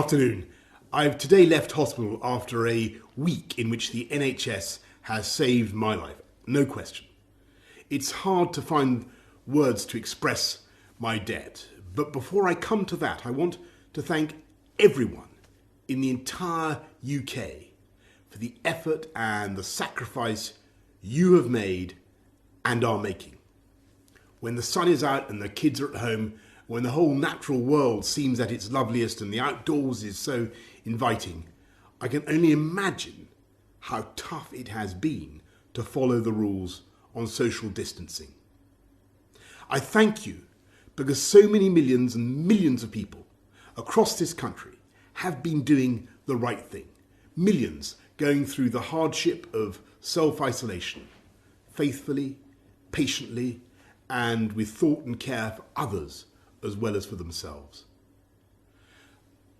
Afternoon. I've today left hospital after a week in which the NHS has saved my life, no question. It's hard to find words to express my debt, but before I come to that, I want to thank everyone in the entire UK for the effort and the sacrifice you have made and are making. When the sun is out and the kids are at home, when the whole natural world seems at its loveliest and the outdoors is so inviting, I can only imagine how tough it has been to follow the rules on social distancing. I thank you because so many millions and millions of people across this country have been doing the right thing. Millions going through the hardship of self-isolation, faithfully, patiently, and with thought and care for others as well as for themselves.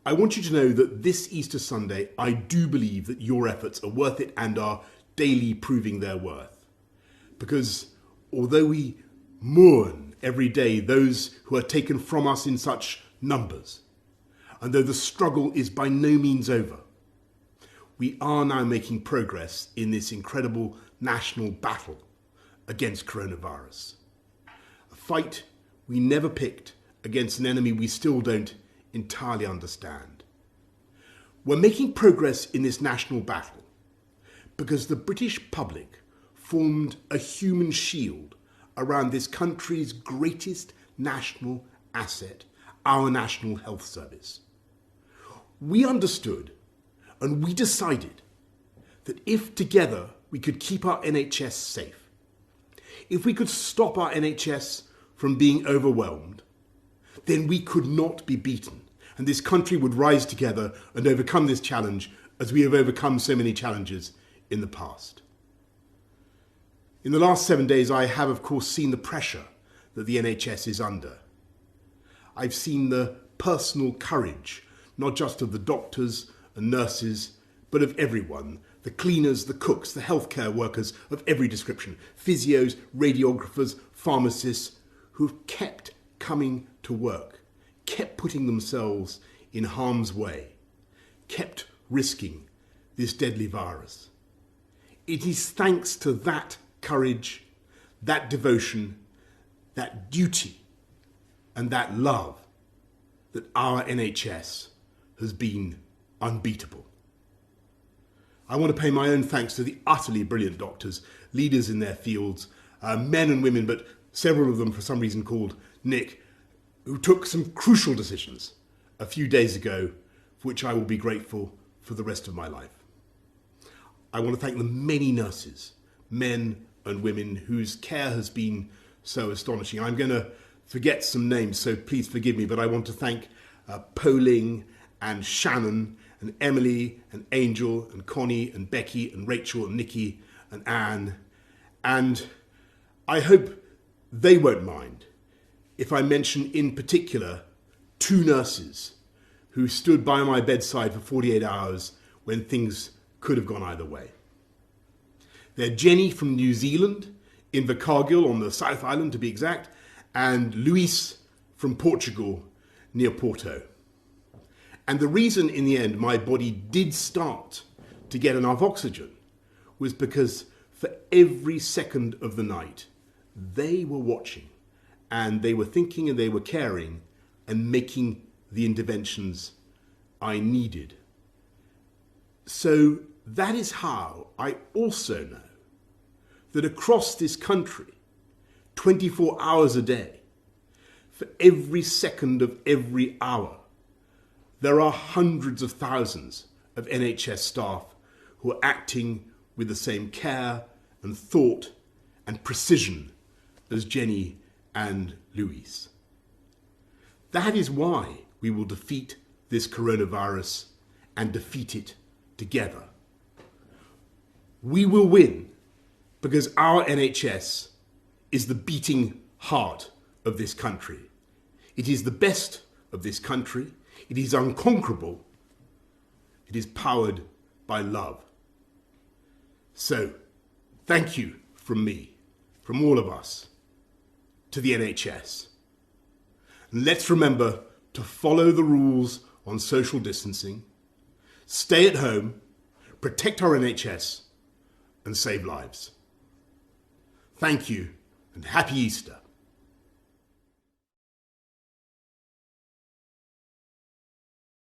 I want you to know that this Easter Sunday, I do believe that your efforts are worth it and are daily proving their worth. Because although we mourn every day those who are taken from us in such numbers, and though the struggle is by no means over, we are now making progress in this incredible national battle against coronavirus. A fight we never picked against an enemy we still don't entirely understand. We're making progress in this national battle because the British public formed a human shield around this country's greatest national asset, our National Health Service. We understood and we decided that if together we could keep our NHS safe, if we could stop our NHS from being overwhelmed, then we could not be beaten, and this country would rise together and overcome this challenge as we have overcome so many challenges in the past. In the last 7 days, I have, of course, seen the pressure that the NHS is under. I've seen the personal courage, not just of the doctors and nurses, but of everyone, the cleaners, the cooks, the healthcare workers of every description, physios, radiographers, pharmacists, who've kept coming to work, kept putting themselves in harm's way, kept risking this deadly virus. It is thanks to that courage, that devotion, that duty, and that love that our NHS has been unbeatable. I want to pay my own thanks to the utterly brilliant doctors, leaders in their fields, men and women, but several of them for some reason called Nick, who took some crucial decisions a few days ago, for which I will be grateful for the rest of my life. I want to thank the many nurses, men and women, whose care has been so astonishing. I'm going to forget some names, so please forgive me, but I want to thank Poling and Shannon and Emily and Angel and Connie and Becky and Rachel and Nikki and Anne. And I hope they won't mind if I mention in particular 2 nurses who stood by my bedside for 48 hours when things could have gone either way. They're Jenny from New Zealand, in Invercargill on the South Island to be exact, and Luis from Portugal near Porto. And the reason in the end my body did start to get enough oxygen was because for every second of the night, they were watching and they were thinking and they were caring and making the interventions I needed. So that is how I also know that across this country, 24 hours a day, for every second of every hour, there are hundreds of thousands of NHS staff who are acting with the same care and thought and precision as Jenny and Luis. That is why we will defeat this coronavirus and defeat it together. We will win because our NHS is the beating heart of this country. It is the best of this country. It is unconquerable. It is powered by love. So, thank you from me, from all of us, to the NHS. And let's remember to follow the rules on social distancing, stay at home, protect our NHS, and save lives. Thank you, and happy Easter.